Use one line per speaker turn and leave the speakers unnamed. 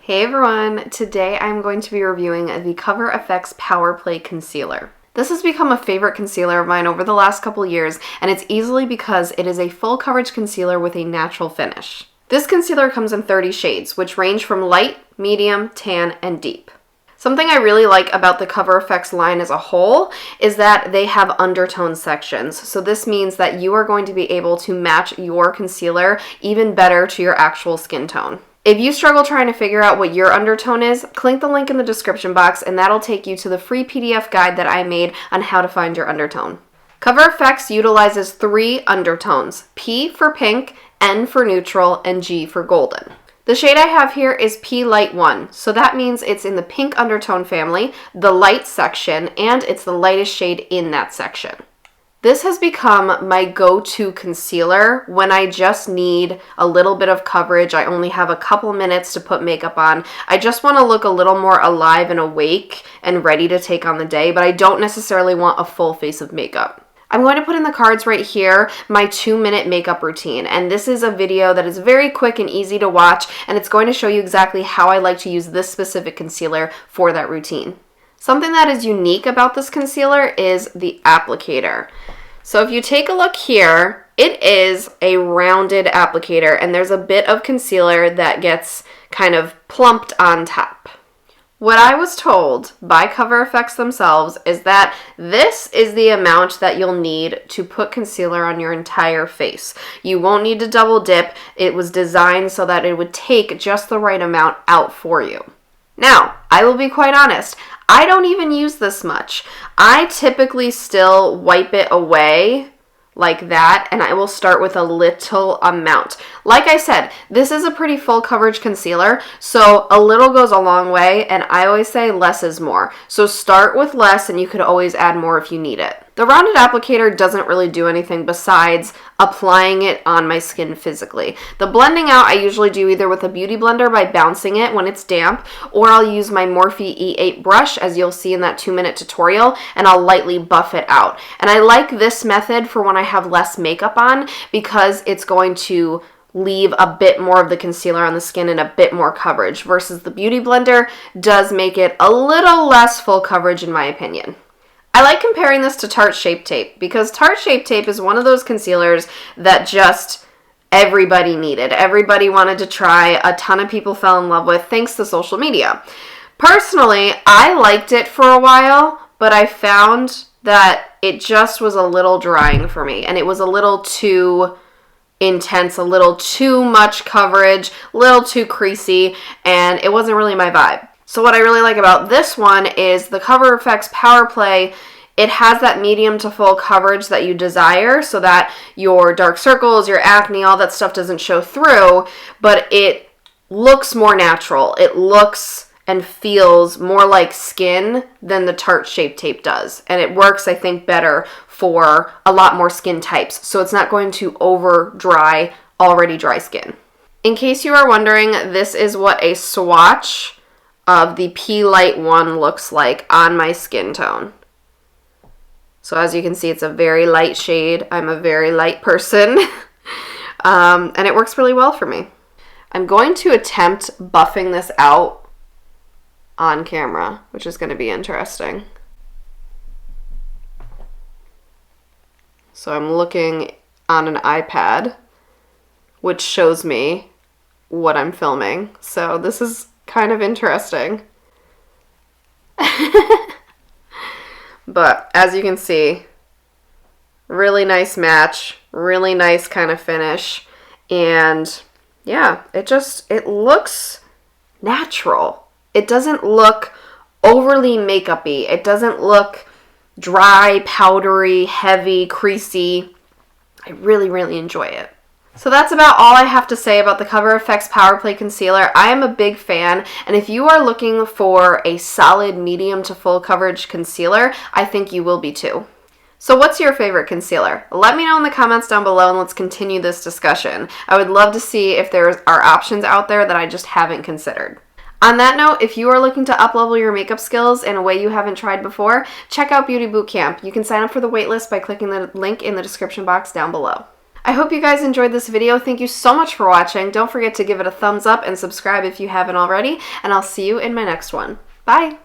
Hey everyone, today I'm going to be reviewing the CoverFX Power Play Concealer. This has become a favorite concealer of mine over the last couple years, and it's easily because it is a full coverage concealer with a natural finish. This concealer comes in 30 shades, which range from light, medium, tan, and deep. Something I really like about the CoverFX line as a whole is that they have undertone sections. So this means that you are going to be able to match your concealer even better to your actual skin tone. If you struggle trying to figure out what your undertone is, click the link in the description box and that'll take you to the free PDF guide that I made on how to find your undertone. CoverFX utilizes 3 undertones: P for pink, N for neutral, and G for golden. The shade I have here is P Light 1, so that means it's in the pink undertone family, the light section, and it's the lightest shade in that section. This has become my go-to concealer when I just need a little bit of coverage. I only have a couple minutes to put makeup on. I just want to look a little more alive and awake and ready to take on the day, but I don't necessarily want a full face of makeup. I'm going to put in the cards right here my 2-minute makeup routine, and this is a video that is very quick and easy to watch, and it's going to show you exactly how I like to use this specific concealer for that routine. Something that is unique about this concealer is the applicator. So if you take a look here, it is a rounded applicator, and there's a bit of concealer that gets kind of plumped on top. What I was told by CoverFX themselves is that this is the amount that you'll need to put concealer on your entire face. You won't need to double dip. It was designed so that it would take just the right amount out for you. Now, I will be quite honest, I don't even use this much. I typically still wipe it away like that, and I will start with a little amount. Like I said, this is a pretty full coverage concealer, so a little goes a long way, and I always say less is more. So start with less, and you could always add more if you need it. The rounded applicator doesn't really do anything besides applying it on my skin physically. The blending out I usually do either with a beauty blender by bouncing it when it's damp, or I'll use my Morphe E8 brush, as you'll see in that 2-minute tutorial, and I'll lightly buff it out. And I like this method for when I have less makeup on because it's going to leave a bit more of the concealer on the skin and a bit more coverage, versus the beauty blender does make it a little less full coverage in my opinion. I like comparing this to Tarte Shape Tape because Tarte Shape Tape is one of those concealers that just everybody needed. Everybody wanted to try. A ton of people fell in love with thanks to social media. Personally, I liked it for a while, but I found that it just was a little drying for me, and it was a little too intense, a little too much coverage, a little too creasy, and it wasn't really my vibe. So what I really like about this one is the CoverFX Power Play. It has that medium to full coverage that you desire so that your dark circles, your acne, all that stuff doesn't show through, but it looks more natural. It looks and feels more like skin than the Tarte Shape Tape does. And it works, I think, better for a lot more skin types. So it's not going to over dry already dry skin. In case you are wondering, this is what a swatch of the P Light 1 looks like on my skin tone. So as you can see, it's a very light shade. I'm a very light person. And it works really well for me. I'm going to attempt buffing this out on camera, which is going to be interesting. So I'm looking on an iPad, which shows me what I'm filming. So this is kind of interesting. But as you can see, really nice match, really nice kind of finish, and yeah, it looks natural. It doesn't look overly makeup-y. It doesn't look dry, powdery, heavy, creasy. I really, really enjoy it. So that's about all I have to say about the CoverFX Power Play Concealer. I am a big fan, and if you are looking for a solid medium to full coverage concealer, I think you will be too. So what's your favorite concealer? Let me know in the comments down below and let's continue this discussion. I would love to see if there are options out there that I just haven't considered. On that note, if you are looking to uplevel your makeup skills in a way you haven't tried before, check out Beauty Bootcamp. You can sign up for the waitlist by clicking the link in the description box down below. I hope you guys enjoyed this video. Thank you so much for watching. Don't forget to give it a thumbs up and subscribe if you haven't already, and I'll see you in my next one. Bye!